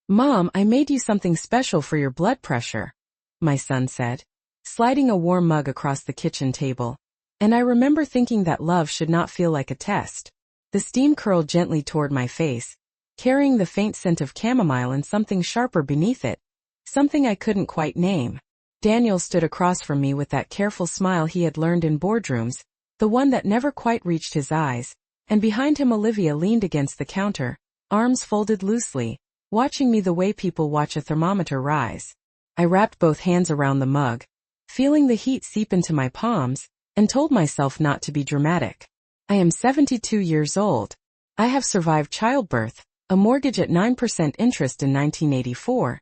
"Mom, I made you something special for your blood pressure," my son said, sliding a warm mug across the kitchen table. And I remember thinking that love should not feel like a test. The steam curled gently toward my face, carrying the faint scent of chamomile and something sharper beneath it, something I couldn't quite name. Daniel stood across from me with that careful smile he had learned in boardrooms, the one that never quite reached his eyes, and behind him Olivia leaned against the counter, arms folded loosely, watching me the way people watch a thermometer rise. I wrapped both hands around the mug, feeling the heat seep into my palms, and told myself not to be dramatic. I am 72 years old. I have survived childbirth, a mortgage at 9% interest in 1984,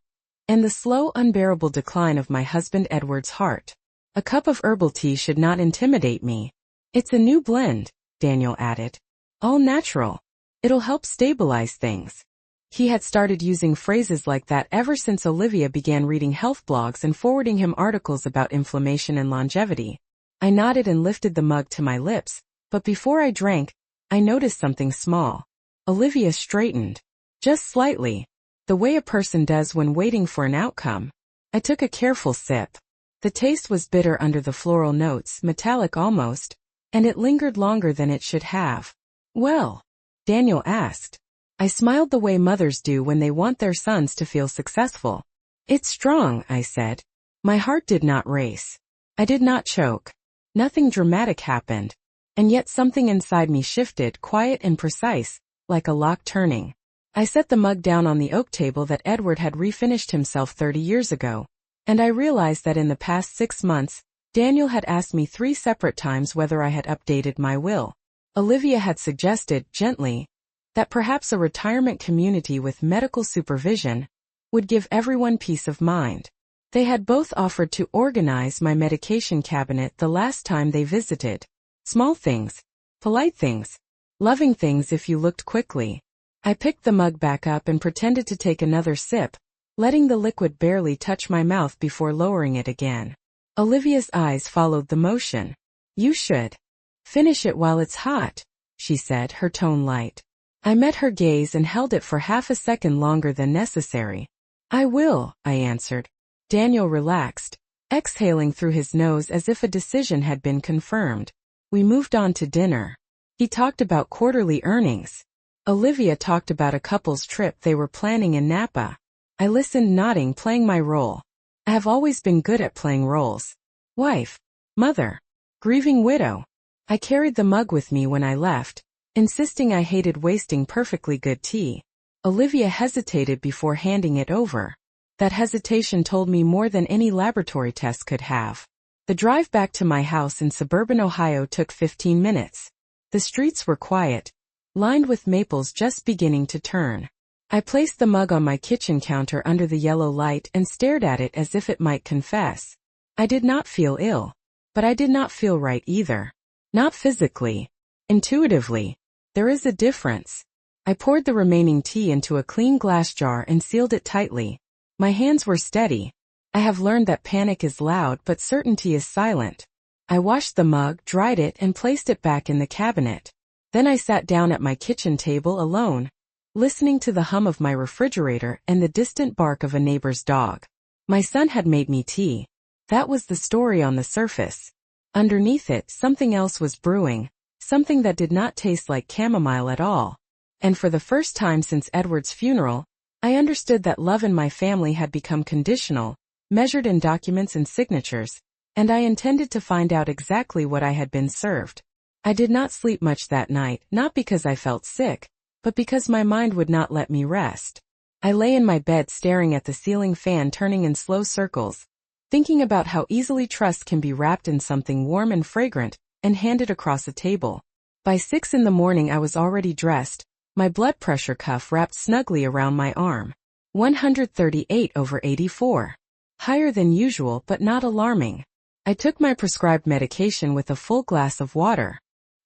and the slow, unbearable decline of my husband Edward's heart. A cup of herbal tea should not intimidate me. "It's a new blend," Daniel added. "All natural. It'll help stabilize things." He had started using phrases like that ever since Olivia began reading health blogs and forwarding him articles about inflammation and longevity. I nodded and lifted the mug to my lips, but before I drank, I noticed something small. Olivia straightened. Just slightly. The way a person does when waiting for an outcome. I took a careful sip. The taste was bitter under the floral notes, metallic almost, and it lingered longer than it should have. "Well?" Daniel asked. I smiled the way mothers do when they want their sons to feel successful. "It's strong," I said. My heart did not race. I did not choke. Nothing dramatic happened. And yet something inside me shifted, quiet and precise, like a lock turning. I set the mug down on the oak table that Edward had refinished himself 30 years ago, and I realized that in the past 6 months, Daniel had asked me 3 separate times whether I had updated my will. Olivia had suggested, gently, that perhaps a retirement community with medical supervision would give everyone peace of mind. They had both offered to organize my medication cabinet the last time they visited. Small things, polite things, loving things if you looked quickly. I picked the mug back up and pretended to take another sip, letting the liquid barely touch my mouth before lowering it again. Olivia's eyes followed the motion. "You should finish it while it's hot," she said, her tone light. I met her gaze and held it for half a second longer than necessary. "I will," I answered. Daniel relaxed, exhaling through his nose as if a decision had been confirmed. We moved on to dinner. He talked about quarterly earnings. Olivia talked about a couple's trip they were planning in Napa. I listened, nodding, playing my role. I have always been good at playing roles. Wife, mother, grieving widow. I carried the mug with me when I left, insisting I hated wasting perfectly good tea. Olivia hesitated before handing it over. That hesitation told me more than any laboratory test could have. The drive back to my house in suburban Ohio took 15 minutes. The streets were quiet, lined with maples just beginning to turn. I placed the mug on my kitchen counter under the yellow light and stared at it as if it might confess. I did not feel ill, but I did not feel right either. Not physically. Intuitively. There is a difference. I poured the remaining tea into a clean glass jar and sealed it tightly. My hands were steady. I have learned that panic is loud but certainty is silent. I washed the mug, dried it, and placed it back in the cabinet. Then I sat down at my kitchen table alone, listening to the hum of my refrigerator and the distant bark of a neighbor's dog. My son had made me tea. That was the story on the surface. Underneath it, something else was brewing, something that did not taste like chamomile at all. And for the first time since Edward's funeral, I understood that love in my family had become conditional, measured in documents and signatures, and I intended to find out exactly what I had been served. I did not sleep much that night, not because I felt sick, but because my mind would not let me rest. I lay in my bed staring at the ceiling fan turning in slow circles, thinking about how easily trust can be wrapped in something warm and fragrant and handed across a table. By 6 in the morning I was already dressed, my blood pressure cuff wrapped snugly around my arm. 138/84. Higher than usual but not alarming. I took my prescribed medication with a full glass of water,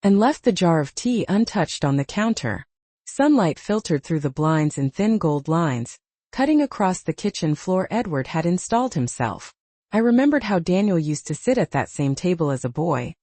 and left the jar of tea untouched on the counter. Sunlight filtered through the blinds in thin gold lines, cutting across the kitchen floor Edward had installed himself. I remembered how Daniel used to sit at that same table as a boy,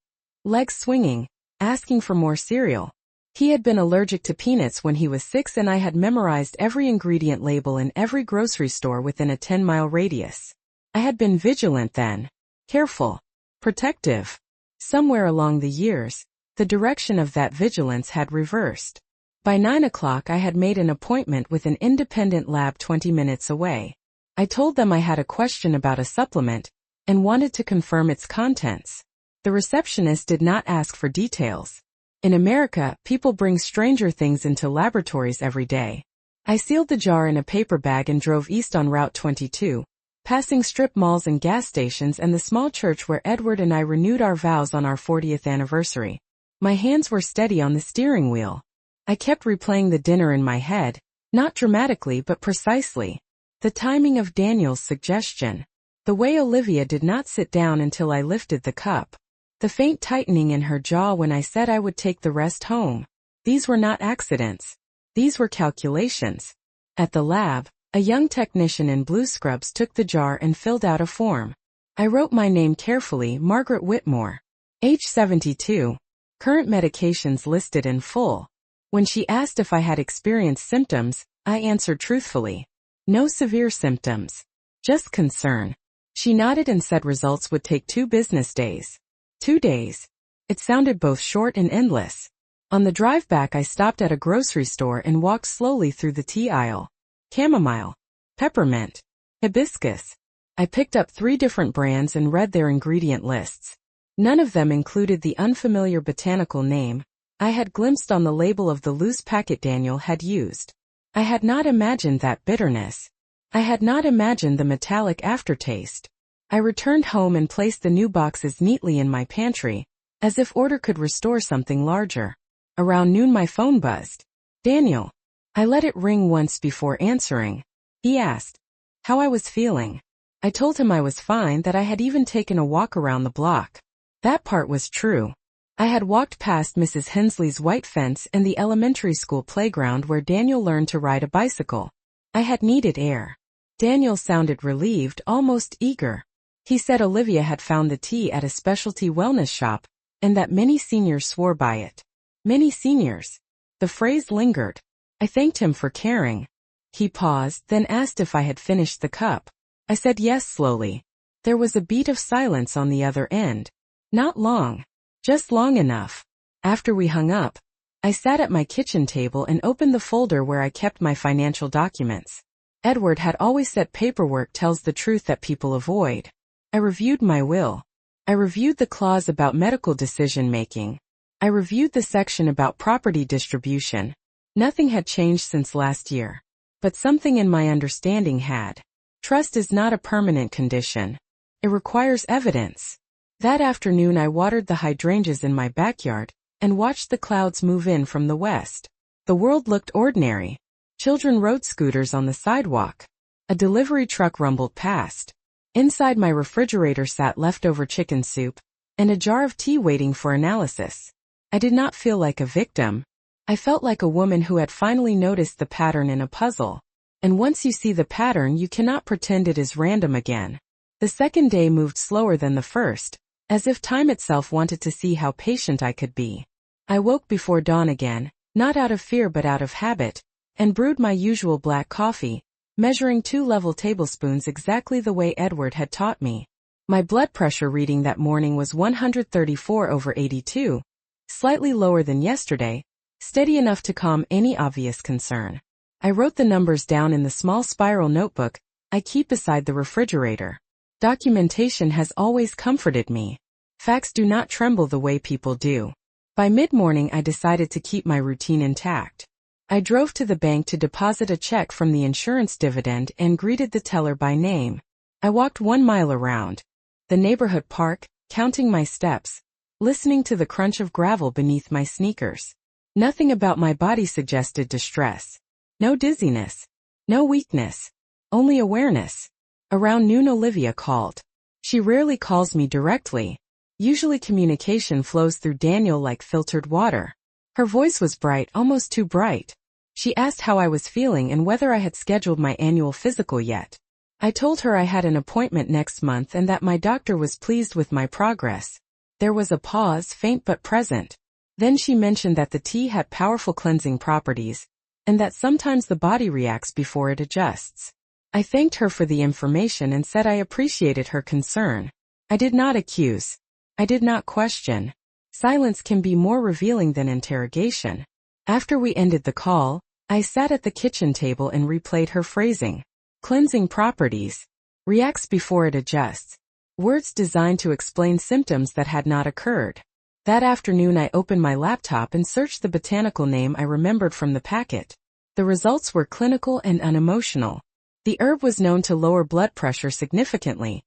legs swinging, asking for more cereal. He had been allergic to peanuts when he was 6 and I had memorized every ingredient label in every grocery store within a 10-mile radius. I had been vigilant then. Careful. Protective. Somewhere along the years, the direction of that vigilance had reversed. By 9 o'clock I had made an appointment with an independent lab 20 minutes away. I told them I had a question about a supplement and wanted to confirm its contents. The receptionist did not ask for details. In America, people bring stranger things into laboratories every day. I sealed the jar in a paper bag and drove east on Route 22, passing strip malls and gas stations and the small church where Edward and I renewed our vows on our 40th anniversary. My hands were steady on the steering wheel. I kept replaying the dinner in my head, not dramatically but precisely. The timing of Daniel's suggestion. The way Olivia did not sit down until I lifted the cup. The faint tightening in her jaw when I said I would take the rest home. These were not accidents. These were calculations. At the lab, a young technician in blue scrubs took the jar and filled out a form. I wrote my name carefully, Margaret Whitmore. Age 72. Current medications listed in full. When she asked if I had experienced symptoms, I answered truthfully. No severe symptoms. Just concern. She nodded and said results would take 2 business days. 2 days. It sounded both short and endless. On the drive back I stopped at a grocery store and walked slowly through the tea aisle. Chamomile. Peppermint. Hibiscus. I picked up 3 different brands and read their ingredient lists. None of them included the unfamiliar botanical name I had glimpsed on the label of the loose packet Daniel had used. I had not imagined that bitterness. I had not imagined the metallic aftertaste. I returned home and placed the new boxes neatly in my pantry, as if order could restore something larger. Around noon my phone buzzed. Daniel. I let it ring once before answering. He asked how I was feeling. I told him I was fine, that I had even taken a walk around the block. That part was true. I had walked past Mrs. Hensley's white fence and the elementary school playground where Daniel learned to ride a bicycle. I had needed air. Daniel sounded relieved, almost eager. He said Olivia had found the tea at a specialty wellness shop, and that many seniors swore by it. Many seniors. The phrase lingered. I thanked him for caring. He paused, then asked if I had finished the cup. I said yes slowly. There was a beat of silence on the other end. Not long. Just long enough. After we hung up, I sat at my kitchen table and opened the folder where I kept my financial documents. Edward had always said paperwork tells the truth that people avoid. I reviewed my will. I reviewed the clause about medical decision-making. I reviewed the section about property distribution. Nothing had changed since last year. But something in my understanding had. Trust is not a permanent condition. It requires evidence. That afternoon I watered the hydrangeas in my backyard and watched the clouds move in from the west. The world looked ordinary. Children rode scooters on the sidewalk. A delivery truck rumbled past. Inside my refrigerator sat leftover chicken soup and a jar of tea waiting for analysis. I did not feel like a victim. I felt like a woman who had finally noticed the pattern in a puzzle. And once you see the pattern, you cannot pretend it is random again. The second day moved slower than the first, as if time itself wanted to see how patient I could be. I woke before dawn again, not out of fear but out of habit, and brewed my usual black coffee, measuring 2 level tablespoons exactly the way Edward had taught me. My blood pressure reading that morning was 134/82, slightly lower than yesterday, steady enough to calm any obvious concern. I wrote the numbers down in the small spiral notebook I keep beside the refrigerator. Documentation has always comforted me. Facts do not tremble the way people do. By mid-morning I decided to keep my routine intact. I drove to the bank to deposit a check from the insurance dividend and greeted the teller by name. I walked 1 mile around the neighborhood park, counting my steps, listening to the crunch of gravel beneath my sneakers. Nothing about my body suggested distress. No dizziness. No weakness. Only awareness. Around noon Olivia called. She rarely calls me directly. Usually communication flows through Daniel like filtered water. Her voice was bright, almost too bright. She asked how I was feeling and whether I had scheduled my annual physical yet. I told her I had an appointment next month and that my doctor was pleased with my progress. There was a pause, faint but present. Then she mentioned that the tea had powerful cleansing properties, and that sometimes the body reacts before it adjusts. I thanked her for the information and said I appreciated her concern. I did not accuse. I did not question. Silence can be more revealing than interrogation. After we ended the call, I sat at the kitchen table and replayed her phrasing. Cleansing properties. Reacts before it adjusts. Words designed to explain symptoms that had not occurred. That afternoon I opened my laptop and searched the botanical name I remembered from the packet. The results were clinical and unemotional. The herb was known to lower blood pressure significantly,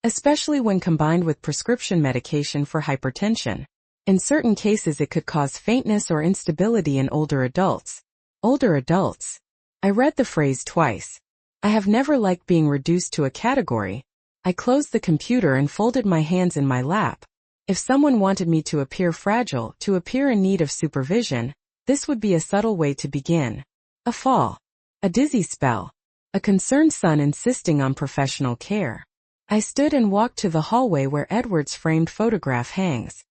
especially when combined with prescription medication for hypertension. In certain cases it could cause faintness or instability in older adults. Older adults. I read the phrase twice. I have never liked being reduced to a category. I closed the computer and folded my hands in my lap. If someone wanted me to appear fragile, to appear in need of supervision, this would be a subtle way to begin. A fall. A dizzy spell. A concerned son insisting on professional care. I stood and walked to the hallway where Edward's framed photograph hangs.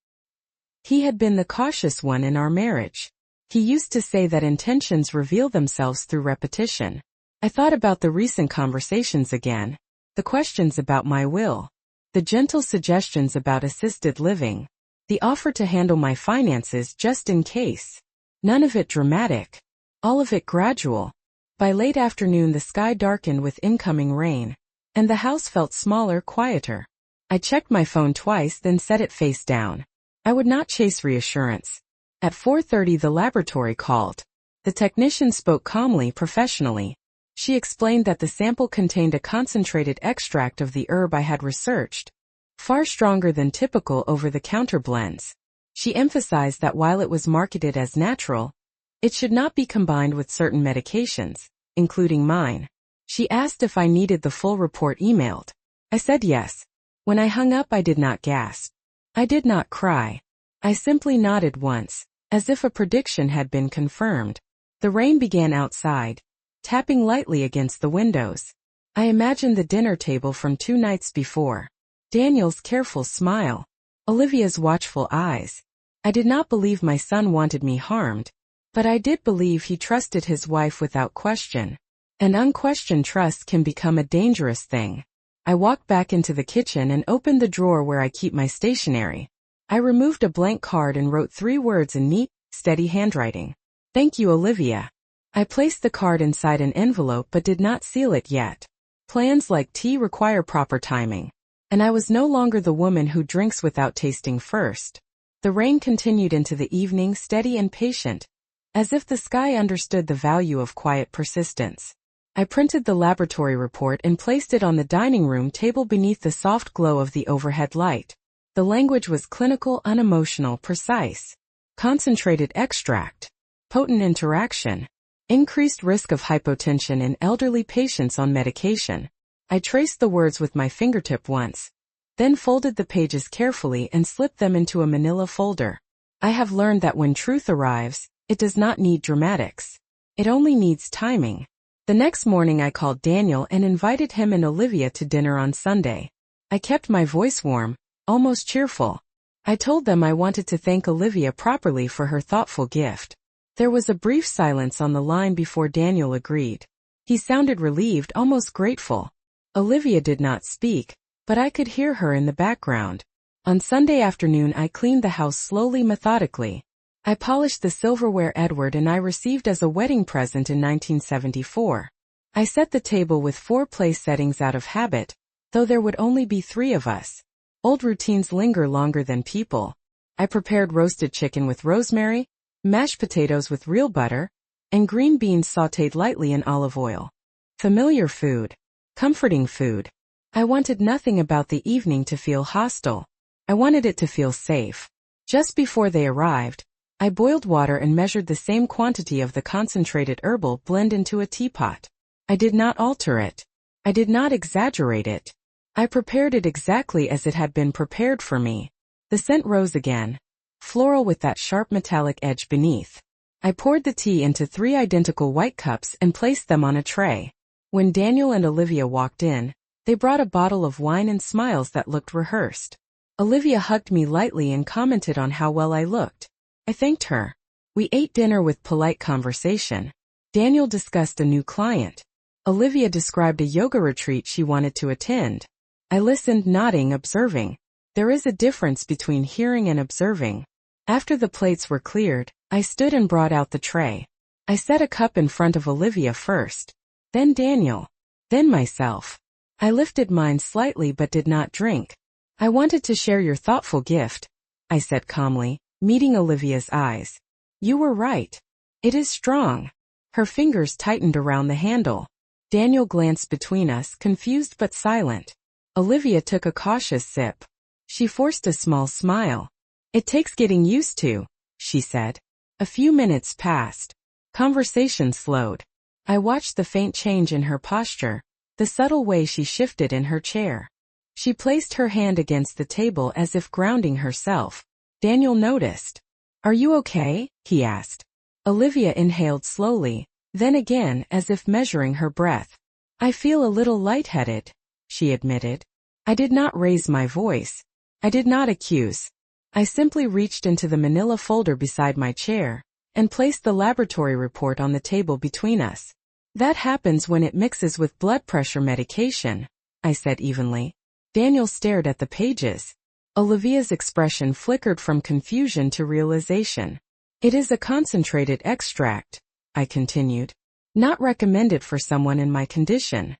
He had been the cautious one in our marriage. He used to say that intentions reveal themselves through repetition. I thought about the recent conversations again. The questions about my will. The gentle suggestions about assisted living. The offer to handle my finances just in case. None of it dramatic. All of it gradual. By late afternoon the sky darkened with incoming rain, and the house felt smaller, quieter. I checked my phone twice, then set it face down. I would not chase reassurance. At 4:30 the laboratory called. The technician spoke calmly, professionally. She explained that the sample contained a concentrated extract of the herb I had researched, far stronger than typical over-the-counter blends. She emphasized that while it was marketed as natural, it should not be combined with certain medications, including mine. She asked if I needed the full report emailed. I said yes. When I hung up I did not gasp. I did not cry. I simply nodded once, as if a prediction had been confirmed. The rain began outside, tapping lightly against the windows. I imagined the dinner table from 2 nights before. Daniel's careful smile. Olivia's watchful eyes. I did not believe my son wanted me harmed, but I did believe he trusted his wife without question. And unquestioned trust can become a dangerous thing. I walked back into the kitchen and opened the drawer where I keep my stationery. I removed a blank card and wrote 3 words in neat, steady handwriting. Thank you, Olivia. I placed the card inside an envelope but did not seal it yet. Plans like tea require proper timing. And I was no longer the woman who drinks without tasting first. The rain continued into the evening, steady and patient, as if the sky understood the value of quiet persistence. I printed the laboratory report and placed it on the dining room table beneath the soft glow of the overhead light. The language was clinical, unemotional, precise. Concentrated extract. Potent interaction. Increased risk of hypotension in elderly patients on medication. I traced the words with my fingertip once, then folded the pages carefully and slipped them into a manila folder. I have learned that when truth arrives, it does not need dramatics. It only needs timing. The next morning I called Daniel and invited him and Olivia to dinner on Sunday. I kept my voice warm, almost cheerful. I told them I wanted to thank Olivia properly for her thoughtful gift. There was a brief silence on the line before Daniel agreed. He sounded relieved, almost grateful. Olivia did not speak, but I could hear her in the background. On Sunday afternoon I cleaned the house slowly, methodically. I polished the silverware Edward and I received as a wedding present in 1974. I set the table with 4 place settings out of habit, though there would only be 3 of us. Old routines linger longer than people. I prepared roasted chicken with rosemary, mashed potatoes with real butter, and green beans sautéed lightly in olive oil. Familiar food. Comforting food. I wanted nothing about the evening to feel hostile. I wanted it to feel safe. Just before they arrived, I boiled water and measured the same quantity of the concentrated herbal blend into a teapot. I did not alter it. I did not exaggerate it. I prepared it exactly as it had been prepared for me. The scent rose again, floral with that sharp metallic edge beneath. I poured the tea into 3 identical white cups and placed them on a tray. When Daniel and Olivia walked in, they brought a bottle of wine and smiles that looked rehearsed. Olivia hugged me lightly and commented on how well I looked. I thanked her. We ate dinner with polite conversation. Daniel discussed a new client. Olivia described a yoga retreat she wanted to attend. I listened, nodding, observing. There is a difference between hearing and observing. After the plates were cleared, I stood and brought out the tray. I set a cup in front of Olivia first. Then Daniel. Then myself. I lifted mine slightly but did not drink. I wanted to share your thoughtful gift, I said calmly, meeting Olivia's eyes. You were right. It is strong. Her fingers tightened around the handle. Daniel glanced between us, confused but silent. Olivia took a cautious sip. She forced a small smile. It takes getting used to, she said. A few minutes passed. Conversation slowed. I watched the faint change in her posture, the subtle way she shifted in her chair. She placed her hand against the table as if grounding herself. Daniel noticed. Are you okay? He asked. Olivia inhaled slowly, then again as if measuring her breath. I feel a little lightheaded, she admitted. I did not raise my voice. I did not accuse. I simply reached into the manila folder beside my chair and placed the laboratory report on the table between us. That happens when it mixes with blood pressure medication, I said evenly. Daniel stared at the pages. Olivia's expression flickered from confusion to realization. It is a concentrated extract, I continued. Not recommended for someone in my condition.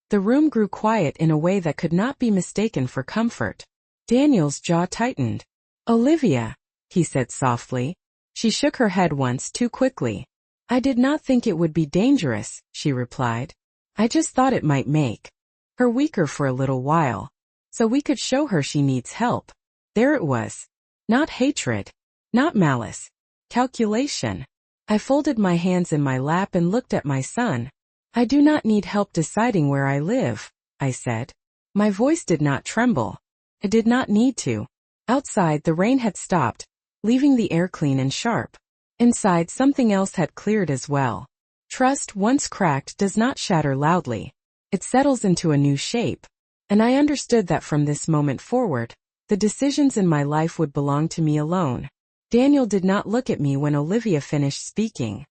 The room grew quiet in a way that could not be mistaken for comfort. Daniel's jaw tightened. Olivia, he said softly. She shook her head once too quickly. I did not think it would be dangerous, she replied. I just thought it might make her weaker for a little while, so we could show her she needs help. There it was. Not hatred. Not malice. Calculation. I folded my hands in my lap and looked at my son. I do not need help deciding where I live, I said. My voice did not tremble. It did not need to. Outside, the rain had stopped, leaving the air clean and sharp. Inside, something else had cleared as well. Trust, once cracked, does not shatter loudly. It settles into a new shape. And I understood that from this moment forward, the decisions in my life would belong to me alone. Daniel did not look at me when Olivia finished speaking.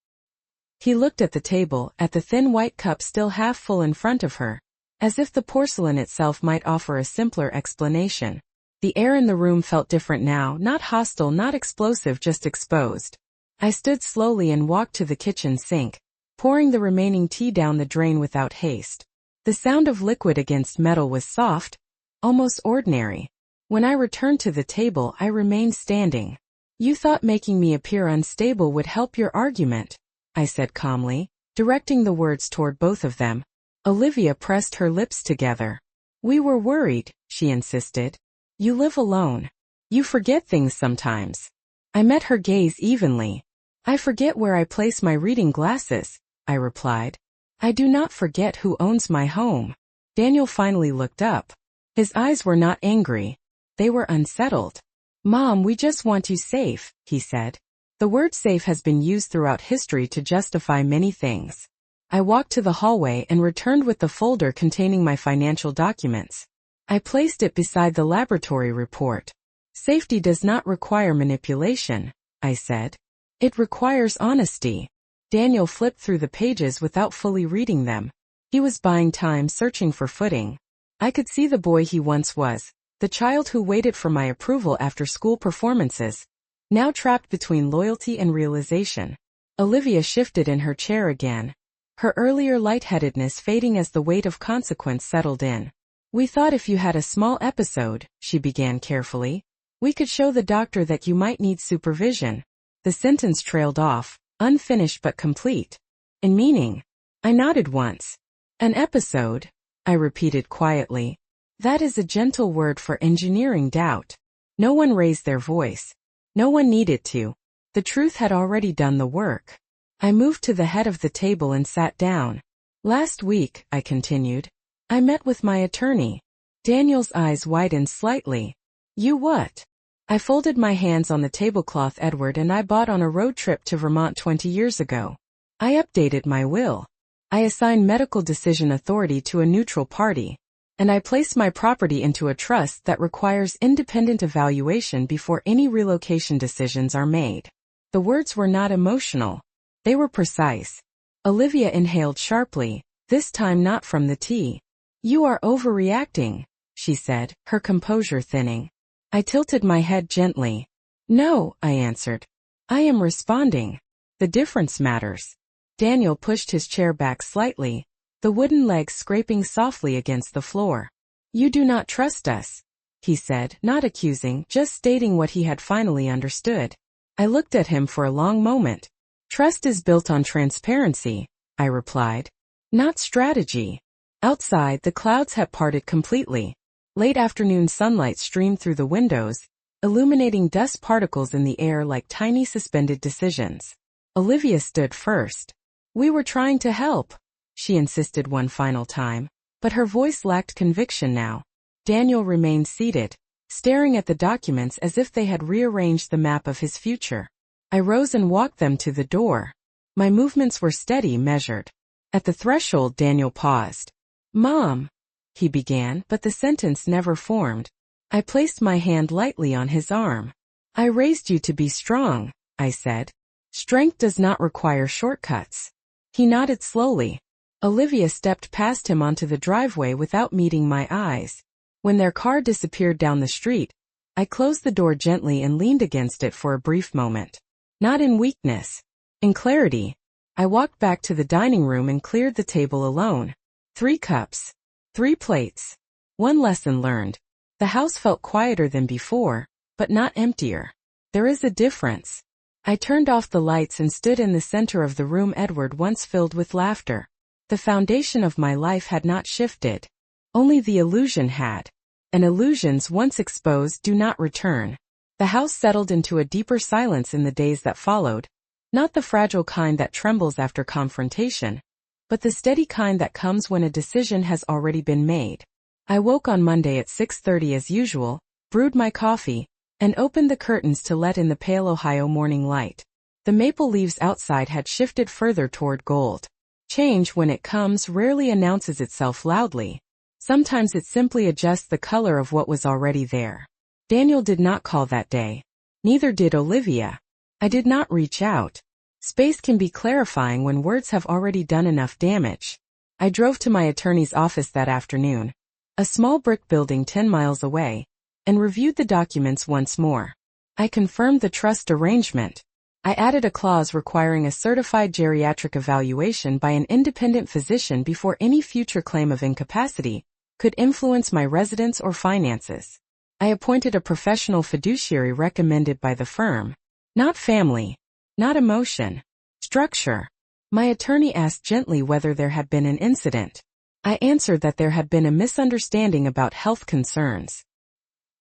He looked at the table, at the thin white cup still half full in front of her, as if the porcelain itself might offer a simpler explanation. The air in the room felt different now, not hostile, not explosive, just exposed. I stood slowly and walked to the kitchen sink, pouring the remaining tea down the drain without haste. The sound of liquid against metal was soft, almost ordinary. When I returned to the table, I remained standing. You thought making me appear unstable would help your argument, I said calmly, directing the words toward both of them. Olivia pressed her lips together. We were worried, she insisted. You live alone. You forget things sometimes. I met her gaze evenly. I forget where I place my reading glasses, I replied. I do not forget who owns my home. Daniel finally looked up. His eyes were not angry. They were unsettled. Mom, we just want you safe, he said. The word safe has been used throughout history to justify many things. I walked to the hallway and returned with the folder containing my financial documents. I placed it beside the laboratory report. Safety does not require manipulation, I said. It requires honesty. Daniel flipped through the pages without fully reading them. He was buying time, searching for footing. I could see the boy he once was, the child who waited for my approval after school performances, now trapped between loyalty and realization. Olivia shifted in her chair again, her earlier lightheadedness fading as the weight of consequence settled in. We thought if you had a small episode, she began carefully, we could show the doctor that you might need supervision. The sentence trailed off, unfinished but complete. In meaning. I nodded once. An episode, I repeated quietly. That is a gentle word for engineering doubt. No one raised their voice. No one needed to. The truth had already done the work. I moved to the head of the table and sat down. Last week, I continued, I met with my attorney. Daniel's eyes widened slightly. You what? I folded my hands on the tablecloth. Edward and I bought on a road trip to Vermont 20 years ago. I updated my will. I assigned medical decision authority to a neutral party. And I placed my property into a trust that requires independent evaluation before any relocation decisions are made. The words were not emotional. They were precise. Olivia inhaled sharply, this time not from the tea. "You are overreacting," she said, her composure thinning. I tilted my head gently. "No," I answered. "I am responding. The difference matters." Daniel pushed his chair back slightly, the wooden legs scraping softly against the floor. "You do not trust us," he said, not accusing, just stating what he had finally understood. I looked at him for a long moment. "Trust is built on transparency," I replied. "Not strategy." Outside, the clouds had parted completely. Late afternoon sunlight streamed through the windows, illuminating dust particles in the air like tiny suspended decisions. Olivia stood first. "We were trying to help," she insisted one final time, but her voice lacked conviction now. Daniel remained seated, staring at the documents as if they had rearranged the map of his future. I rose and walked them to the door. My movements were steady, measured. At the threshold, Daniel paused. "Mom," he began, but the sentence never formed. I placed my hand lightly on his arm. "I raised you to be strong," I said. "Strength does not require shortcuts." He nodded slowly. Olivia stepped past him onto the driveway without meeting my eyes. When their car disappeared down the street, I closed the door gently and leaned against it for a brief moment. Not in weakness, in clarity. I walked back to the dining room and cleared the table alone. 3 cups. 3 plates. One lesson learned. The house felt quieter than before, but not emptier. There is a difference. I turned off the lights and stood in the center of the room Edward once filled with laughter. The foundation of my life had not shifted. Only the illusion had. And illusions once exposed do not return. The house settled into a deeper silence in the days that followed, not the fragile kind that trembles after confrontation, but the steady kind that comes when a decision has already been made. I woke on Monday at 6:30 as usual, brewed my coffee, and opened the curtains to let in the pale Ohio morning light. The maple leaves outside had shifted further toward gold. Change, when it comes, rarely announces itself loudly. Sometimes it simply adjusts the color of what was already there. Daniel did not call that day. Neither did Olivia. I did not reach out. Space can be clarifying when words have already done enough damage. I drove to my attorney's office that afternoon, a small brick building 10 miles away, and reviewed the documents once more. I confirmed the trust arrangement. I added a clause requiring a certified geriatric evaluation by an independent physician before any future claim of incapacity could influence my residence or finances. I appointed a professional fiduciary recommended by the firm. Not family. Not emotion. Structure. My attorney asked gently whether there had been an incident. I answered that there had been a misunderstanding about health concerns.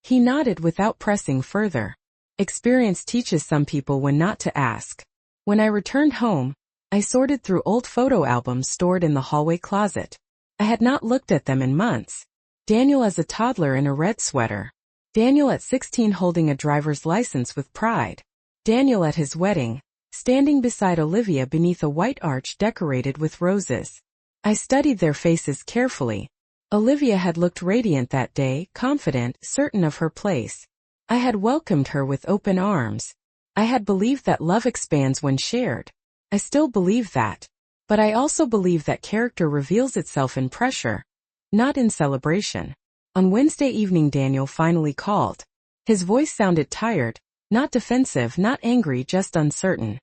He nodded without pressing further. Experience teaches some people when not to ask. When I returned home, I sorted through old photo albums stored in the hallway closet. I had not looked at them in months. Daniel as a toddler in a red sweater. Daniel at 16 holding a driver's license with pride. Daniel at his wedding, standing beside Olivia beneath a white arch decorated with roses. I studied their faces carefully. Olivia had looked radiant that day, confident, certain of her place. I had welcomed her with open arms. I had believed that love expands when shared. I still believe that. But I also believe that character reveals itself in pressure, not in celebration. On Wednesday evening, Daniel finally called. His voice sounded tired, not defensive, not angry, just uncertain.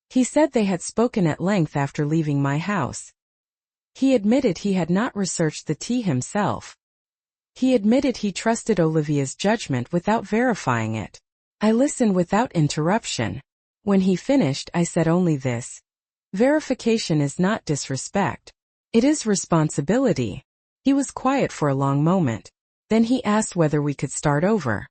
He said they had spoken at length after leaving my house. He admitted he had not researched the tea himself. He admitted he trusted Olivia's judgment without verifying it. I listened without interruption. When he finished, I said only this. Verification is not disrespect. It is responsibility. He was quiet for a long moment. Then he asked whether we could start over.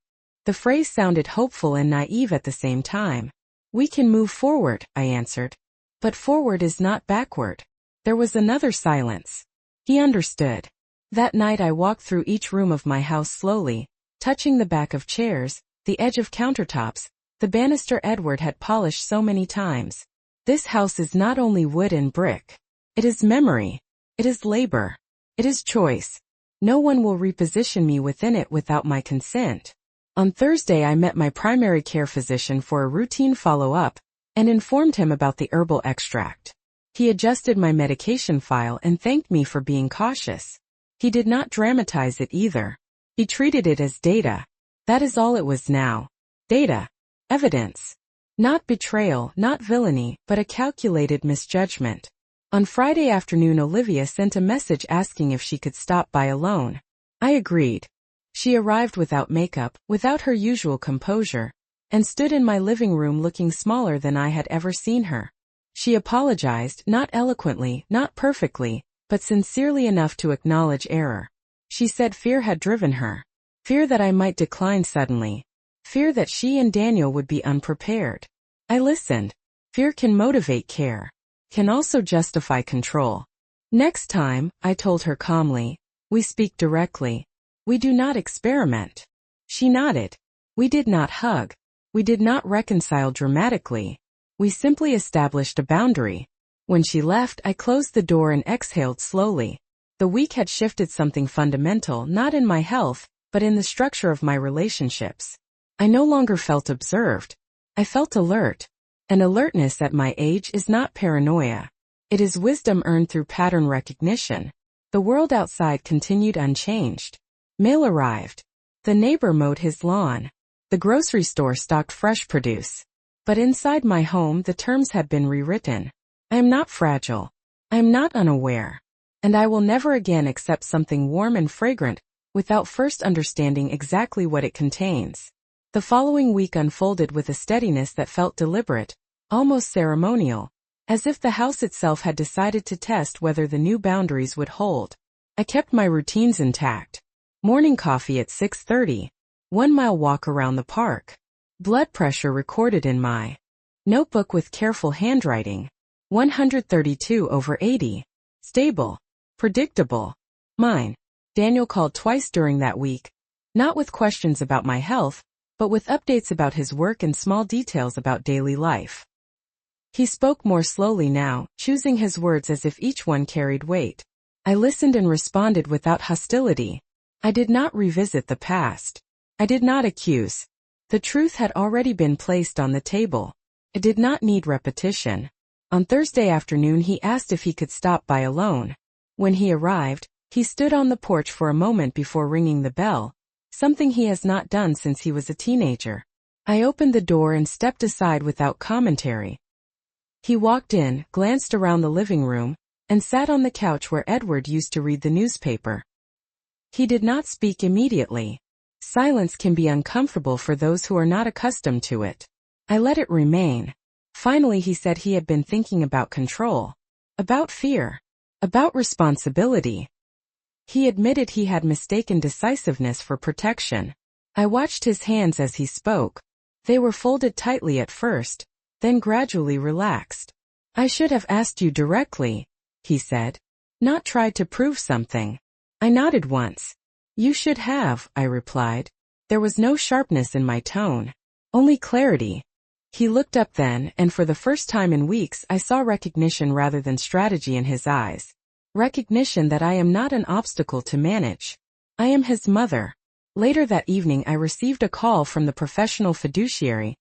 The phrase sounded hopeful and naive at the same time. We can move forward, I answered. But forward is not backward. There was another silence. He understood. That night I walked through each room of my house slowly, touching the back of chairs, the edge of countertops, the banister Edward had polished so many times. This house is not only wood and brick. It is memory. It is labor. It is choice. No one will reposition me within it without my consent. On Thursday I met my primary care physician for a routine follow-up and informed him about the herbal extract. He adjusted my medication file and thanked me for being cautious. He did not dramatize it either. He treated it as data. That is all it was now. Data. Evidence. Not betrayal, not villainy, but a calculated misjudgment. On Friday afternoon Olivia sent a message asking if she could stop by alone. I agreed. She arrived without makeup, without her usual composure, and stood in my living room looking smaller than I had ever seen her. She apologized, not eloquently, not perfectly, but sincerely enough to acknowledge error. She said fear had driven her. Fear that I might decline suddenly. Fear that she and Daniel would be unprepared. I listened. Fear can motivate care. Can also justify control. Next time, I told her calmly, we speak directly. We do not experiment. She nodded. We did not hug. We did not reconcile dramatically. We simply established a boundary. When she left, I closed the door and exhaled slowly. The week had shifted something fundamental, not in my health, but in the structure of my relationships. I no longer felt observed. I felt alert. And alertness at my age is not paranoia. It is wisdom earned through pattern recognition. The world outside continued unchanged. Mail arrived. The neighbor mowed his lawn. The grocery store stocked fresh produce. But inside my home the terms had been rewritten. I am not fragile. I am not unaware. And I will never again accept something warm and fragrant without first understanding exactly what it contains. The following week unfolded with a steadiness that felt deliberate, almost ceremonial, as if the house itself had decided to test whether the new boundaries would hold. I kept my routines intact. Morning coffee at 6:30. 1 mile walk around the park. Blood pressure recorded in my notebook with careful handwriting. 132/80. Stable. Predictable. Mine. Daniel called twice during that week, not with questions about my health, but with updates about his work and small details about daily life. He spoke more slowly now, choosing his words as if each one carried weight. I listened and responded without hostility. I did not revisit the past. I did not accuse. The truth had already been placed on the table. It did not need repetition. On Thursday afternoon he asked if he could stop by alone. When he arrived, he stood on the porch for a moment before ringing the bell, something he has not done since he was a teenager. I opened the door and stepped aside without commentary. He walked in, glanced around the living room, and sat on the couch where Edward used to read the newspaper. He did not speak immediately. Silence can be uncomfortable for those who are not accustomed to it. I let it remain. Finally he said he had been thinking about control. About fear. About responsibility. He admitted he had mistaken decisiveness for protection. I watched his hands as he spoke. They were folded tightly at first, then gradually relaxed. I should have asked you directly, he said. Not tried to prove something. I nodded once. You should have, I replied. There was no sharpness in my tone. Only clarity. He looked up then, and for the first time in weeks I saw recognition rather than strategy in his eyes. Recognition that I am not an obstacle to manage. I am his mother. Later that evening I received a call from the professional fiduciary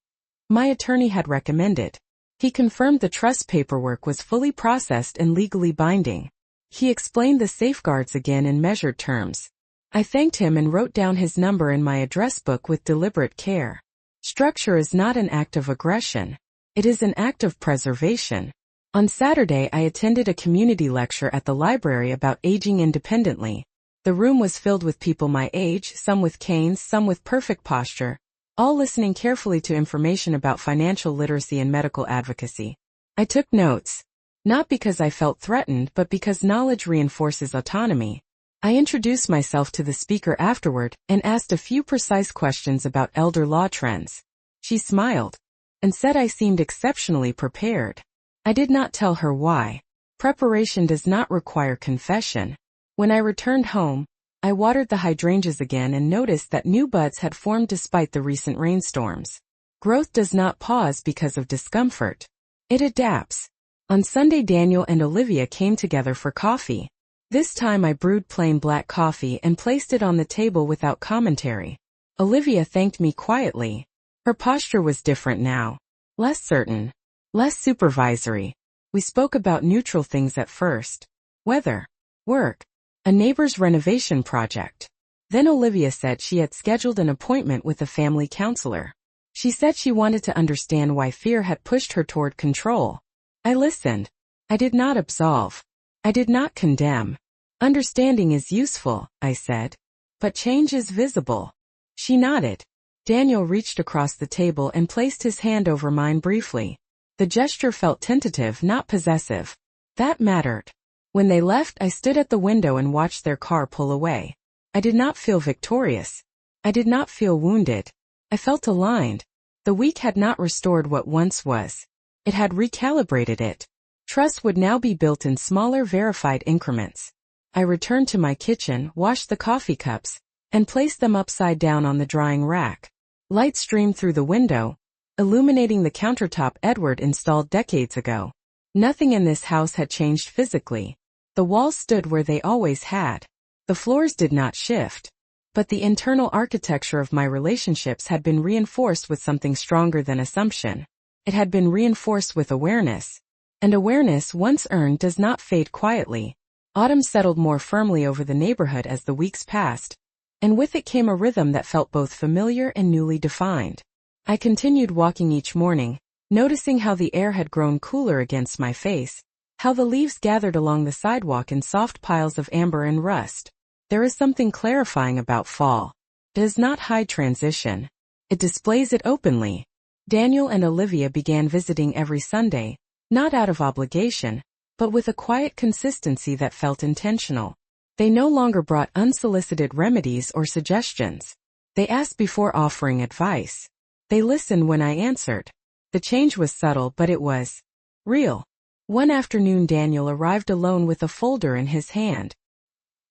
my attorney had recommended. He confirmed the trust paperwork was fully processed and legally binding. He explained the safeguards again in measured terms. I thanked him and wrote down his number in my address book with deliberate care. Structure is not an act of aggression. It is an act of preservation. On Saturday I attended a community lecture at the library about aging independently. The room was filled with people my age, some with canes, some with perfect posture, all listening carefully to information about financial literacy and medical advocacy. I took notes. Not because I felt threatened but because knowledge reinforces autonomy. I introduced myself to the speaker afterward and asked a few precise questions about elder law trends. She smiled and said I seemed exceptionally prepared. I did not tell her why. Preparation does not require confession. When I returned home, I watered the hydrangeas again and noticed that new buds had formed despite the recent rainstorms. Growth does not pause because of discomfort. It adapts. On Sunday Daniel and Olivia came together for coffee. This time I brewed plain black coffee and placed it on the table without commentary. Olivia thanked me quietly. Her posture was different now. Less certain. Less supervisory. We spoke about neutral things at first. Weather. Work. A neighbor's renovation project. Then Olivia said she had scheduled an appointment with a family counselor. She said she wanted to understand why fear had pushed her toward control. I listened. I did not absolve. I did not condemn. Understanding is useful, I said. But change is visible. She nodded. Daniel reached across the table and placed his hand over mine briefly. The gesture felt tentative, not possessive. That mattered. When they left, I stood at the window and watched their car pull away. I did not feel victorious. I did not feel wounded. I felt aligned. The week had not restored what once was. It had recalibrated it. Trust would now be built in smaller, verified increments. I returned to my kitchen, washed the coffee cups, and placed them upside down on the drying rack. Light streamed through the window, illuminating the countertop Edward installed decades ago. Nothing in this house had changed physically. The walls stood where they always had. The floors did not shift. But the internal architecture of my relationships had been reinforced with something stronger than assumption. It had been reinforced with awareness. And awareness, once earned, does not fade quietly. Autumn settled more firmly over the neighborhood as the weeks passed, and with it came a rhythm that felt both familiar and newly defined. I continued walking each morning, noticing how the air had grown cooler against my face, how the leaves gathered along the sidewalk in soft piles of amber and rust. There is something clarifying about fall. It does not hide transition. It displays it openly. Daniel and Olivia began visiting every Sunday, not out of obligation, but with a quiet consistency that felt intentional. They no longer brought unsolicited remedies or suggestions. They asked before offering advice. They listened when I answered. The change was subtle, but it was real. One afternoon Daniel arrived alone with a folder in his hand.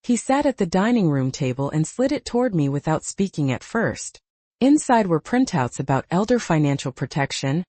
He sat at the dining room table and slid it toward me without speaking at first. Inside were printouts about elder financial protection,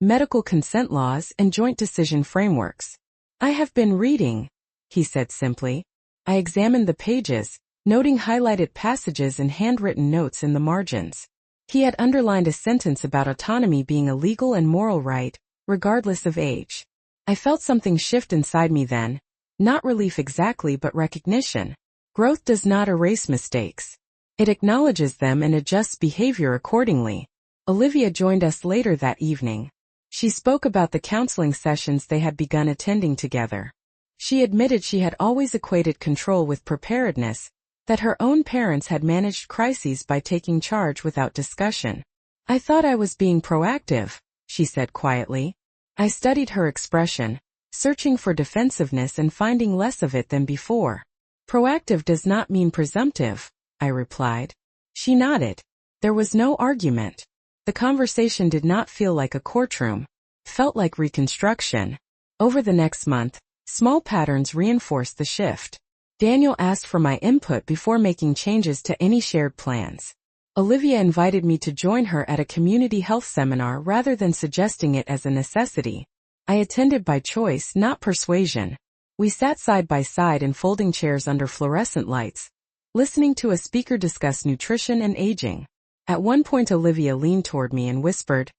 medical consent laws, and joint decision frameworks. I have been reading, he said simply. I examined the pages, noting highlighted passages and handwritten notes in the margins. He had underlined a sentence about autonomy being a legal and moral right, regardless of age. I felt something shift inside me then. Not relief exactly, but recognition. Growth does not erase mistakes. It acknowledges them and adjusts behavior accordingly. Olivia joined us later that evening. She spoke about the counseling sessions they had begun attending together. She admitted she had always equated control with preparedness, that her own parents had managed crises by taking charge without discussion. I thought I was being proactive, she said quietly. I studied her expression, searching for defensiveness and finding less of it than before. Proactive does not mean presumptive, I replied. She nodded. There was no argument. The conversation did not feel like a courtroom. It felt like reconstruction. Over the next month, small patterns reinforced the shift. Daniel asked for my input before making changes to any shared plans. Olivia invited me to join her at a community health seminar rather than suggesting it as a necessity. I attended by choice, not persuasion. We sat side by side in folding chairs under fluorescent lights, listening to a speaker discuss nutrition and aging. At one point Olivia leaned toward me and whispered,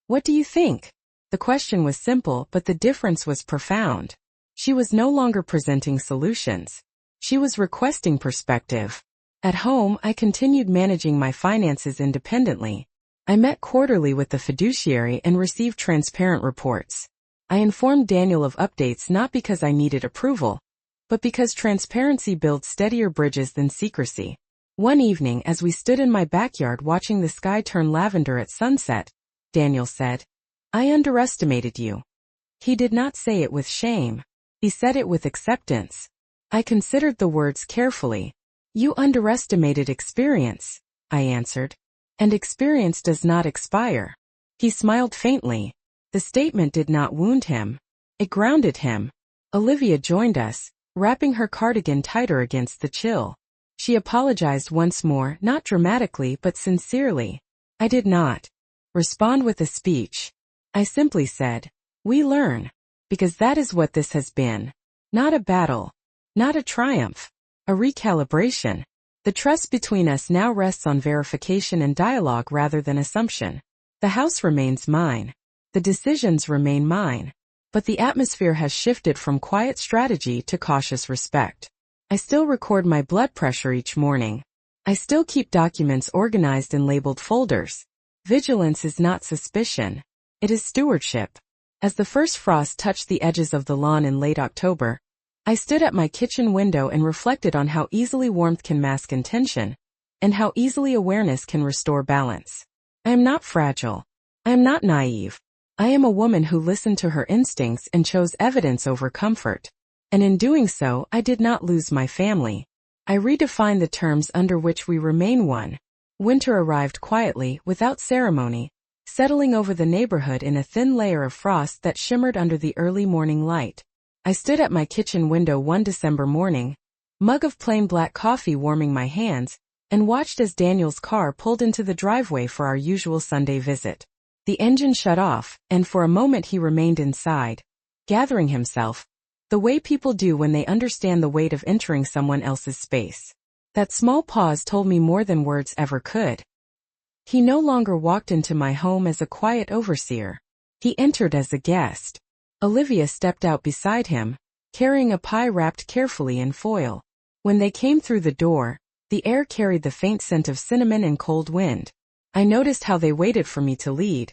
"What do you think?" The question was simple, but the difference was profound. She was no longer presenting solutions. She was requesting perspective. At home, I continued managing my finances independently. I met quarterly with the fiduciary and received transparent reports. I informed Daniel of updates not because I needed approval, but because transparency builds steadier bridges than secrecy. One evening, as we stood in my backyard watching the sky turn lavender at sunset, Daniel said, "I underestimated you." He did not say it with shame. He said it with acceptance. I considered the words carefully. "You underestimated experience," I answered. "And experience does not expire." He smiled faintly. The statement did not wound him. It grounded him. Olivia joined us, wrapping her cardigan tighter against the chill. She apologized once more, not dramatically but sincerely. I did not respond with a speech. I simply said, "We learn." Because that is what this has been. Not a battle. Not a triumph. A recalibration. The trust between us now rests on verification and dialogue rather than assumption. The house remains mine. The decisions remain mine. But the atmosphere has shifted from quiet strategy to cautious respect. I still record my blood pressure each morning. I still keep documents organized in labeled folders. Vigilance is not suspicion. It is stewardship. As the first frost touched the edges of the lawn in late October, I stood at my kitchen window and reflected on how easily warmth can mask intention, and how easily awareness can restore balance. I am not fragile. I am not naive. I am a woman who listened to her instincts and chose evidence over comfort. And in doing so, I did not lose my family. I redefined the terms under which we remain one. Winter arrived quietly, without ceremony, settling over the neighborhood in a thin layer of frost that shimmered under the early morning light. I stood at my kitchen window one December morning, mug of plain black coffee warming my hands, and watched as Daniel's car pulled into the driveway for our usual Sunday visit. The engine shut off, and for a moment he remained inside, gathering himself, the way people do when they understand the weight of entering someone else's space. That small pause told me more than words ever could. He no longer walked into my home as a quiet overseer. He entered as a guest. Olivia stepped out beside him, carrying a pie wrapped carefully in foil. When they came through the door, the air carried the faint scent of cinnamon and cold wind. I noticed how they waited for me to lead,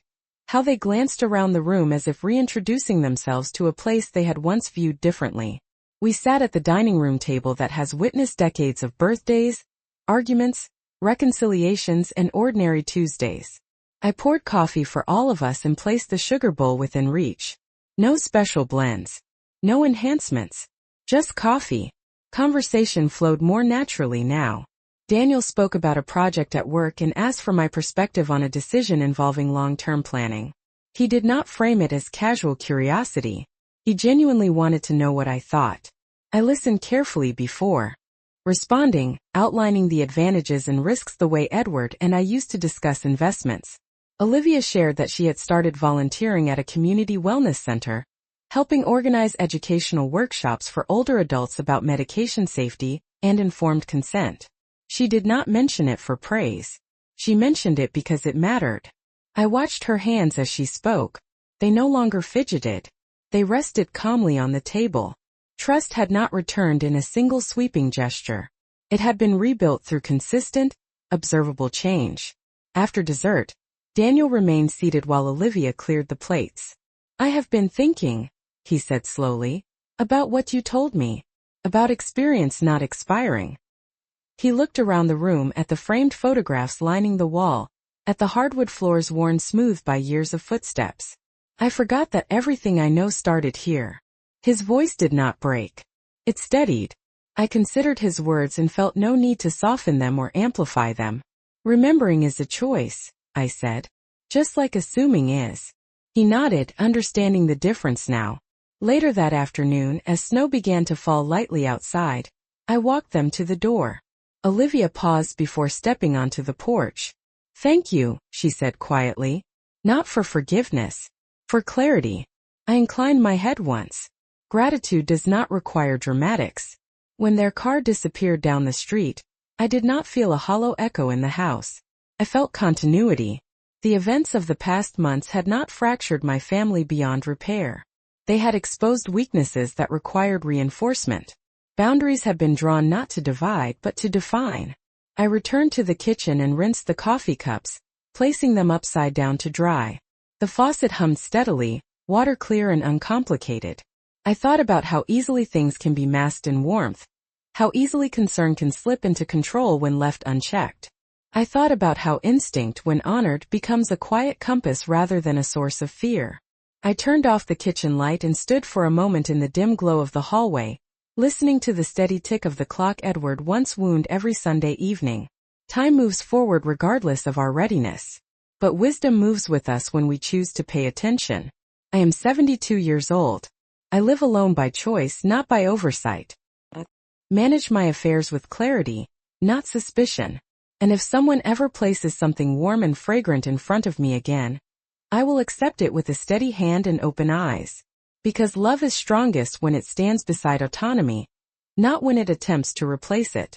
how they glanced around the room as if reintroducing themselves to a place they had once viewed differently. We sat at the dining room table that has witnessed decades of birthdays, arguments, reconciliations, and ordinary Tuesdays. I poured coffee for all of us and placed the sugar bowl within reach. No special blends. No enhancements. Just coffee. Conversation flowed more naturally now. Daniel spoke about a project at work and asked for my perspective on a decision involving long-term planning. He did not frame it as casual curiosity. He genuinely wanted to know what I thought. I listened carefully before responding, outlining the advantages and risks the way Edward and I used to discuss investments. Olivia shared that she had started volunteering at a community wellness center, helping organize educational workshops for older adults about medication safety and informed consent. She did not mention it for praise. She mentioned it because it mattered. I watched her hands as she spoke. They no longer fidgeted. They rested calmly on the table. Trust had not returned in a single sweeping gesture. It had been rebuilt through consistent, observable change. After dessert, Daniel remained seated while Olivia cleared the plates. "I have been thinking," he said slowly, "about what you told me. About experience not expiring." He looked around the room at the framed photographs lining the wall, at the hardwood floors worn smooth by years of footsteps. "I forgot that everything I know started here." His voice did not break. It steadied. I considered his words and felt no need to soften them or amplify them. "Remembering is a choice," I said. "Just like assuming is." He nodded, understanding the difference now. Later that afternoon, as snow began to fall lightly outside, I walked them to the door. Olivia paused before stepping onto the porch. "Thank you," she said quietly. "Not for forgiveness. For clarity." I inclined my head once. Gratitude does not require dramatics. When their car disappeared down the street, I did not feel a hollow echo in the house. I felt continuity. The events of the past months had not fractured my family beyond repair. They had exposed weaknesses that required reinforcement. Boundaries had been drawn not to divide but to define. I returned to the kitchen and rinsed the coffee cups, placing them upside down to dry. The faucet hummed steadily, water clear and uncomplicated. I thought about how easily things can be masked in warmth, how easily concern can slip into control when left unchecked. I thought about how instinct, when honored, becomes a quiet compass rather than a source of fear. I turned off the kitchen light and stood for a moment in the dim glow of the hallway, listening to the steady tick of the clock Edward once wound every Sunday evening. Time moves forward regardless of our readiness. But wisdom moves with us when we choose to pay attention. I am 72 years old. I live alone by choice, not by oversight. Manage my affairs with clarity, not suspicion. And if someone ever places something warm and fragrant in front of me again, I will accept it with a steady hand and open eyes. Because love is strongest when it stands beside autonomy, not when it attempts to replace it.